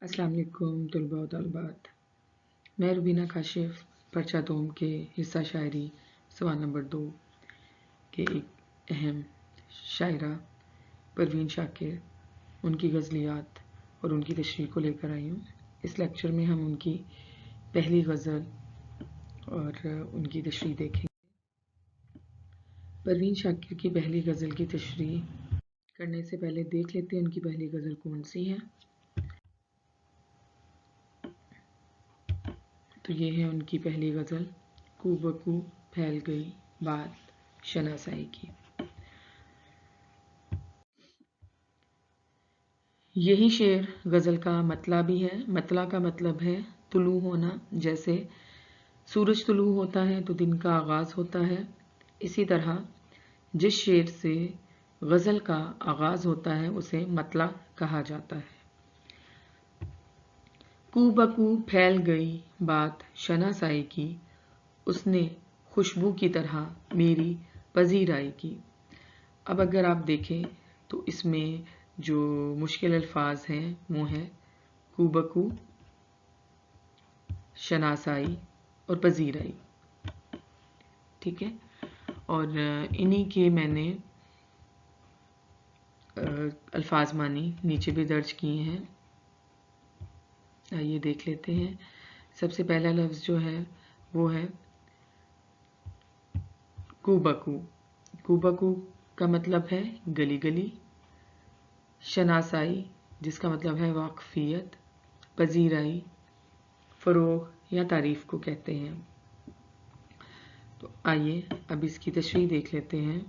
अस्सलाम वालेकुम तलबा व तलबात। मैं रुबीना काशिफ पर्चा दोम के हिस्सा शायरी सवाल नंबर 2 के एक अहम शायरा परवीन शाकिर, उनकी गज़लियात और उनकी तशरीह को लेकर आई हूँ। इस लेक्चर में हम उनकी पहली गज़ल और उनकी तशरीह देखेंगे। परवीन शाकिर की पहली गज़ल की तशरीह करने से पहले देख लेते हैं उनकी पहली गज़ल कौन सी है। तो ये है उनकी पहली गज़ल, कू बकू फैल गई बात शनासाई की। यही शेर गज़ल का मतला भी है। मतला का मतलब है तुलू होना। जैसे सूरज तुलू होता है तो दिन का आगाज़ होता है, इसी तरह जिस शेर से गज़ल का आगाज़ होता है उसे मतला कहा जाता है। कू बकू फैल गई बात शनासाई की, उसने खुशबू की तरह मेरी पजीराई की। अब अगर आप देखें तो इसमें जो मुश्किल अल्फाज हैं वो हैं कू बकू, शनासाई और पजीराई। ठीक है, और इन्हीं के मैंने अल्फाज मानी नीचे भी दर्ज किए हैं। आइए देख लेते हैं। सबसे पहला लफ्ज़ जो है वो है कू बकू। कू बकू का मतलब है गली गली। शनासाई जिसका मतलब है वाकफियत। पजीराई फ़रोग या तारीफ़ को कहते हैं। तो आइए अब इसकी तशरीह देख लेते हैं।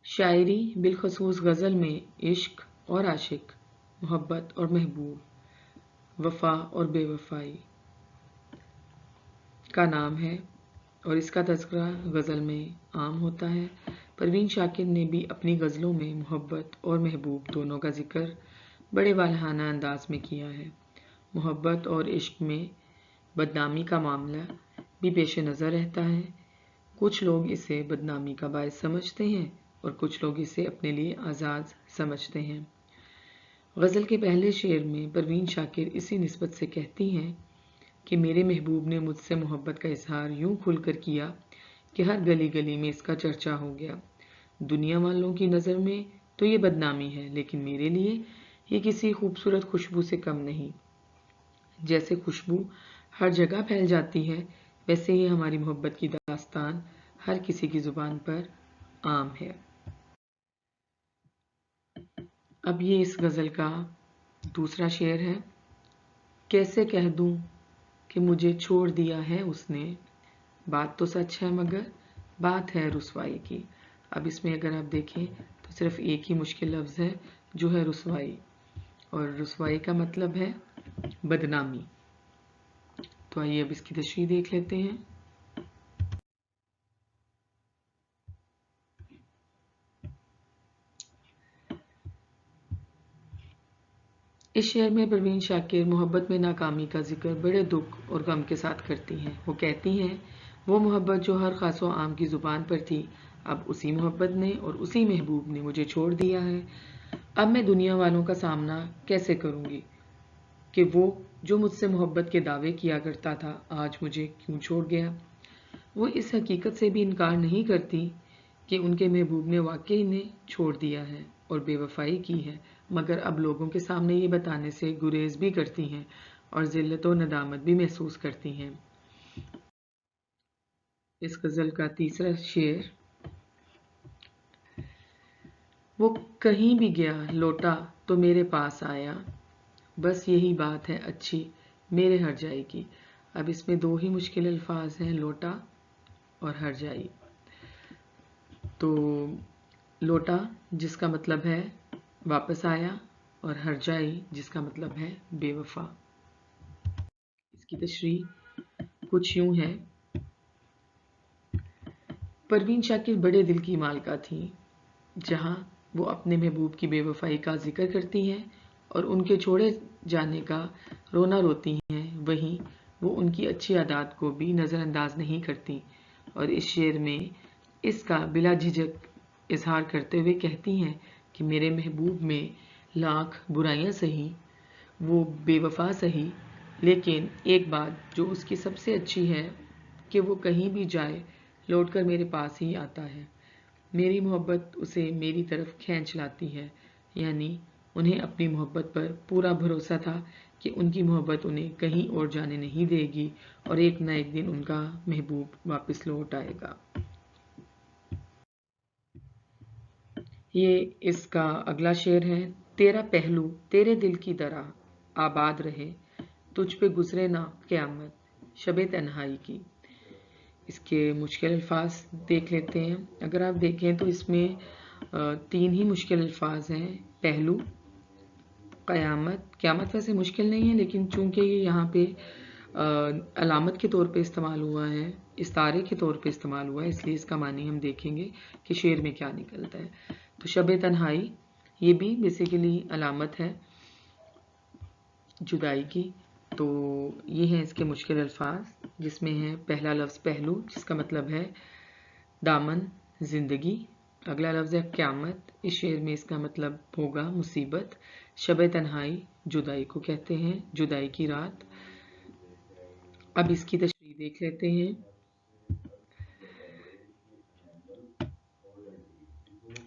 शायरी बिलखसूस गज़ल में इश्क और आशिक, मोहब्बत और महबूब, वफ़ा और बेवफ़ाई का नाम है और इसका तज़किरा गज़ल में आम होता है। परवीन शाकिर ने भी अपनी गज़लों में मोहब्बत और महबूब दोनों का ज़िक्र बड़े वालहाना अंदाज में किया है। मोहब्बत और इश्क में बदनामी का मामला भी पेश नज़र रहता है। कुछ लोग इसे बदनामी का बायस समझते हैं और कुछ लोग इसे अपने लिए आज़ाद समझते हैं। गज़ल के पहले शेर में परवीन शाकिर इसी निस्बत से कहती हैं कि मेरे महबूब ने मुझसे मोहब्बत का इजहार यूं खुलकर किया कि हर गली गली में इसका चर्चा हो गया। दुनिया वालों की नज़र में तो ये बदनामी है, लेकिन मेरे लिए ये किसी खूबसूरत खुशबू से कम नहीं। जैसे खुशबू हर जगह फैल जाती है, वैसे ही हमारी मोहब्बत की दास्तान हर किसी की ज़ुबान पर आम है। अब ये इस गज़ल का दूसरा शेर है। कैसे कह दूं कि मुझे छोड़ दिया है उसने, बात तो सच है मगर बात है रुसवाई की। अब इसमें अगर आप देखें तो सिर्फ एक ही मुश्किल लफ्ज़ है जो है रुसवाई, और रुसवाई का मतलब है बदनामी। तो आइए अब इसकी तशरीह देख लेते हैं। इस शेर में परवीन शाकिर मोहब्बत में नाकामी का जिक्र बड़े दुख और गम के साथ करती हैं। वो कहती हैं वो मोहब्बत जो हर खास व आम की ज़ुबान पर थी, अब उसी मोहब्बत ने और उसी महबूब ने मुझे छोड़ दिया है। अब मैं दुनिया वालों का सामना कैसे करूँगी कि वो जो मुझसे मोहब्बत के दावे किया करता था आज मुझे क्यों छोड़ गया। वो इस हकीकत से भी इनकार नहीं करती कि उनके महबूब ने वाकई ने छोड़ दिया है और बेवफाई की है, मगर अब लोगों के सामने ये बताने से गुरेज भी करती हैं और ज़िल्लत व नदामत भी महसूस करती हैं। इस गज़ल का तीसरा शेर, वो कहीं भी गया लौटा तो मेरे पास आया, बस यही बात है अच्छी मेरे हर जाई की। अब इसमें दो ही मुश्किल अल्फाज हैं, लोटा और हर जाई। तो लोटा जिसका मतलब है वापस आया और हर जाई जिसका मतलब है बेवफा। इसकी तशरीह कुछ यूं है। परवीन शाकिर बड़े दिल की मालिका थी। जहां वो अपने महबूब की बेवफाई का जिक्र करती हैं और उनके छोड़े जाने का रोना रोती हैं, वहीं वो उनकी अच्छी आदत को भी नज़रअंदाज नहीं करती और इस शेर में इसका बिला झिझक اظہار کرتے ہوئے کہتی ہیں کہ میرے محبوب میں لاکھ برائیاں سہی، وہ بے وفا سہی، لیکن ایک بات جو اس کی سب سے اچھی ہے کہ وہ کہیں بھی جائے لوٹ کر میرے پاس ہی آتا ہے۔ میری محبت اسے میری طرف کھینچ لاتی ہے، یعنی انہیں اپنی محبت پر پورا بھروسہ تھا کہ ان کی محبت انہیں کہیں اور جانے نہیں دے گی اور ایک نہ ایک دن ان کا محبوب واپس لوٹ آئے گا۔ یہ اس کا اگلا شعر ہے۔ تیرا پہلو تیرے دل کی طرح آباد رہے، تجھ پہ گزرے نہ قیامت شب تنہائی کی۔ اس کے مشکل الفاظ دیکھ لیتے ہیں۔ اگر آپ دیکھیں تو اس میں 3 ہی مشکل الفاظ ہیں، پہلو، قیامت۔ قیامت ویسے مشکل نہیں ہے، لیکن چونکہ یہ یہاں پہ علامت کے طور پہ استعمال ہوا ہے، استعارے کے طور پہ استعمال ہوا ہے، اس لیے اس کا معنی ہم دیکھیں گے کہ شعر میں کیا نکلتا ہے۔ تو شب تنہائی یہ بھی بیسیکلی علامت ہے جدائی کی۔ تو یہ ہیں اس کے مشکل الفاظ، جس میں ہے پہلا لفظ پہلو، جس کا مطلب ہے دامن، زندگی۔ اگلا لفظ ہے قیامت، اس شعر میں اس کا مطلب ہوگا مصیبت۔ شب تنہائی جدائی کو کہتے ہیں، جدائی کی رات۔ اب اس کی تشریح دیکھ لیتے ہیں۔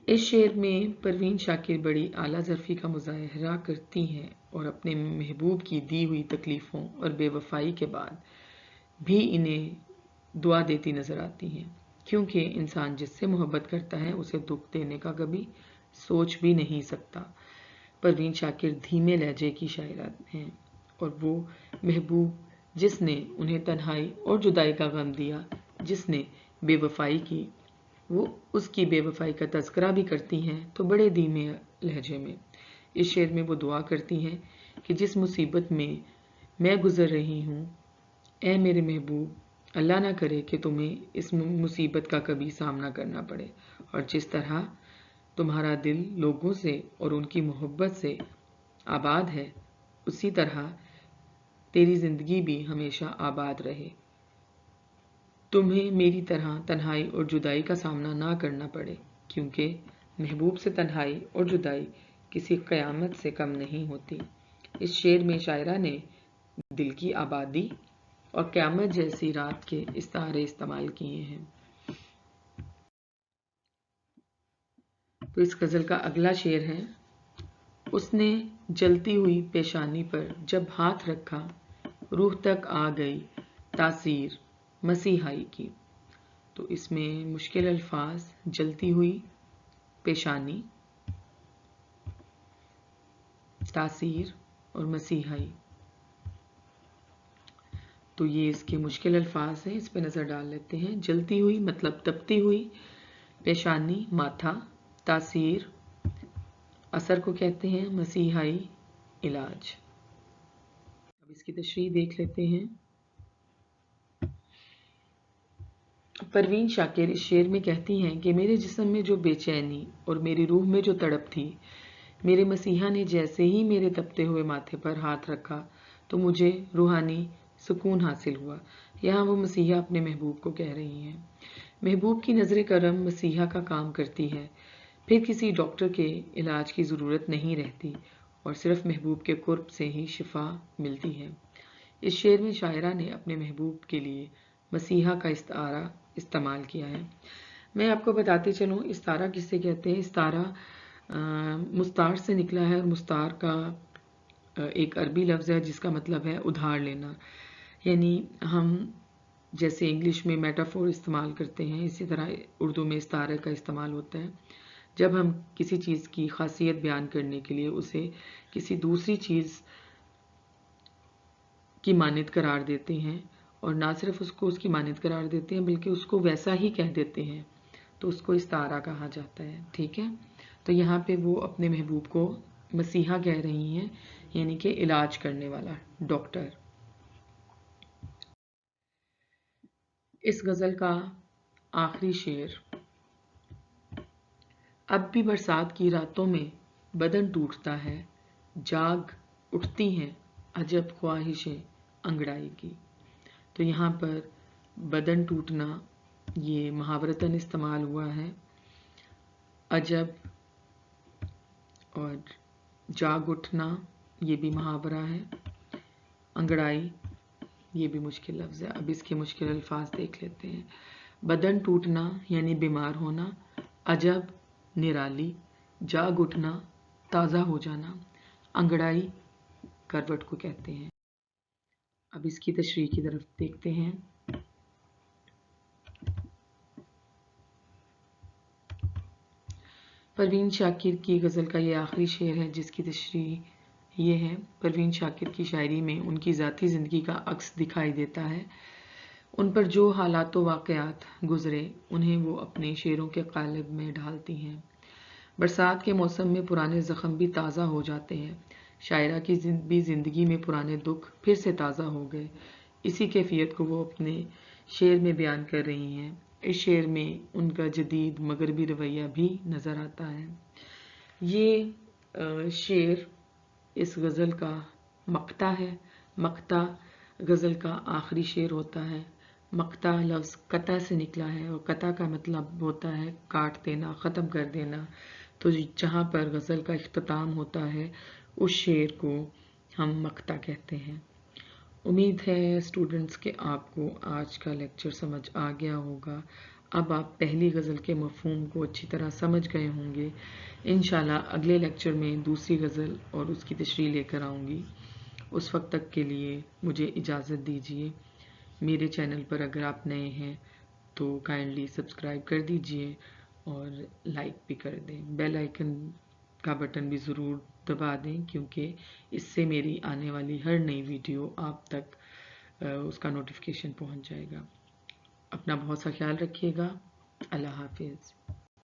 اس شعر میں پروین شاکر بڑی اعلیٰ ظرفی کا مظاہرہ کرتی ہیں اور اپنے محبوب کی دی ہوئی تکلیفوں اور بے وفائی کے بعد بھی انہیں دعا دیتی نظر آتی ہیں، کیونکہ انسان جس سے محبت کرتا ہے اسے دکھ دینے کا کبھی سوچ بھی نہیں سکتا۔ پروین شاکر دھیمے لہجے کی شاعرہ ہیں اور وہ محبوب جس نے انہیں تنہائی اور جدائی کا غم دیا، جس نے بے وفائی کی، وہ اس کی بے وفائی کا تذکرہ بھی کرتی ہیں تو بڑے دھیمے لہجے میں۔ اس شعر میں وہ دعا کرتی ہیں کہ جس مصیبت میں گزر رہی ہوں، اے میرے محبوب، اللہ نہ کرے کہ تمہیں اس مصیبت کا کبھی سامنا کرنا پڑے، اور جس طرح تمہارا دل لوگوں سے اور ان کی محبت سے آباد ہے، اسی طرح تیری زندگی بھی ہمیشہ آباد رہے، تمہیں میری طرح تنہائی اور جدائی کا سامنا نہ کرنا پڑے، کیونکہ محبوب سے تنہائی اور جدائی کسی قیامت سے کم نہیں ہوتی۔ اس شعر میں شاعرہ نے دل کی آبادی اور قیامت جیسی رات کے استعارے استعمال کیے ہیں۔ تو اس غزل کا اگلا شعر ہے۔ اس نے جلتی ہوئی پیشانی پر جب ہاتھ رکھا، روح تک آ گئی تاثیر مسیحائی کی۔ تو اس میں مشکل الفاظ جلتی ہوئی پیشانی، تاثیر اور مسیحائی۔ تو یہ اس کے مشکل الفاظ ہیں، اس پہ نظر ڈال لیتے ہیں۔ جلتی ہوئی مطلب تپتی ہوئی، پیشانی ماتھا، تاثیر اثر کو کہتے ہیں، مسیحائی علاج۔ اب اس کی تشریح دیکھ لیتے ہیں۔ پروین شاکر اس شعر میں کہتی ہیں کہ میرے جسم میں جو بے چینی اور میری روح میں جو تڑپ تھی، میرے مسیحا نے جیسے ہی میرے تپتے ہوئے ماتھے پر ہاتھ رکھا تو مجھے روحانی سکون حاصل ہوا۔ یہاں وہ مسیحا اپنے محبوب کو کہہ رہی ہیں۔ محبوب کی نظر کرم مسیحا کا کام کرتی ہے، پھر کسی ڈاکٹر کے علاج کی ضرورت نہیں رہتی اور صرف محبوب کے قرب سے ہی شفا ملتی ہے۔ اس شعر میں شاعرہ نے اپنے محبوب کے لیے مسیحا کا استعارہ استعمال کیا ہے۔ میں آپ کو بتاتے چلوں استعارہ کسے کہتے ہیں۔ استعارہ مستعار سے نکلا ہے، اور مستعار کا ایک عربی لفظ ہے جس کا مطلب ہے ادھار لینا، یعنی ہم جیسے انگلش میں میٹافور استعمال کرتے ہیں، اسی طرح اردو میں استعارے کا استعمال ہوتا ہے جب ہم کسی چیز کی خاصیت بیان کرنے کے لیے اسے کسی دوسری چیز کی مانند قرار دیتے ہیں، اور نہ صرف اس کو اس کی مانند قرار دیتے ہیں بلکہ اس کو ویسا ہی کہہ دیتے ہیں، تو اس کو استعارہ کہا جاتا ہے۔ ٹھیک ہے، تو یہاں پہ وہ اپنے محبوب کو مسیحا کہہ رہی ہیں، یعنی کہ علاج کرنے والا ڈاکٹر۔ اس غزل کا آخری شعر۔ اب بھی برسات کی راتوں میں بدن ٹوٹتا ہے، جاگ اٹھتی ہیں عجب خواہشیں انگڑائی کی۔ تو یہاں پر بدن ٹوٹنا یہ محاورتاً استعمال ہوا ہے۔ अजब और जाग उठना ये भी मुहावरा है। अंगड़ाई ये भी मुश्किल लफ्ज़ है। अब इसके मुश्किल अल्फाज देख लेते हैं। बदन टूटना यानी बीमार होना, अजब निराली, जाग उठना ताज़ा हो जाना, अंगड़ाई करवट को कहते हैं। अब इसकी तशरीह की तरफ देखते हैं। परवीन शाकिर की गज़ल का ये आखिरी शेर है जिसकी तशरीह ये है। परवीन शाकिर की शायरी में उनकी ज़ाती ज़िंदगी का अक्स दिखाई देता है। उन पर जो हालात व वाक़यात गुज़रे उन्हें वो अपने शेरों के क़ालिब में ढालती हैं। बरसात के मौसम में पुराने ज़ख्म भी ताज़ा हो जाते हैं। शायरा की भी ज़िंदगी में पुराने दुख फिर से ताज़ा हो गए। इसी कैफियत को वो अपने शेर में बयान कर रही हैं। इस शेर में उनका जदीद मगरबी रवैया भी नज़र आता है। ये शेर इस गज़ल का मक्ता है। मक्ता गज़ल का आखिरी शेर होता है। मक्ता लफ्ज़ कता से निकला है और कता का मतलब होता है काट देना, ख़त्म कर देना। तो जहाँ पर गज़ल का इख्तिताम होता है उस शेर को हम मक्ता कहते हैं। उम्मीद है स्टूडेंट्स के आपको आज का लेक्चर समझ आ गया होगा। अब आप पहली गज़ल के मफ़हूम को अच्छी तरह समझ गए होंगे। इंशाल्लाह अगले लेक्चर में दूसरी गज़ल और उसकी तशरीह लेकर आऊँगी। उस वक्त तक के लिए मुझे इजाज़त दीजिए। मेरे चैनल पर अगर आप नए हैं तो काइंडली सब्सक्राइब कर दीजिए और लाइक भी कर दें। बेल आइकन का बटन भी ज़रूर दबा दें क्योंकि इससे मेरी आने वाली हर नई वीडियो आप तक उसका नोटिफिकेशन पहुंच जाएगा। अपना बहुत सा ख्याल रखिएगा। अल्लाह हाफिज़।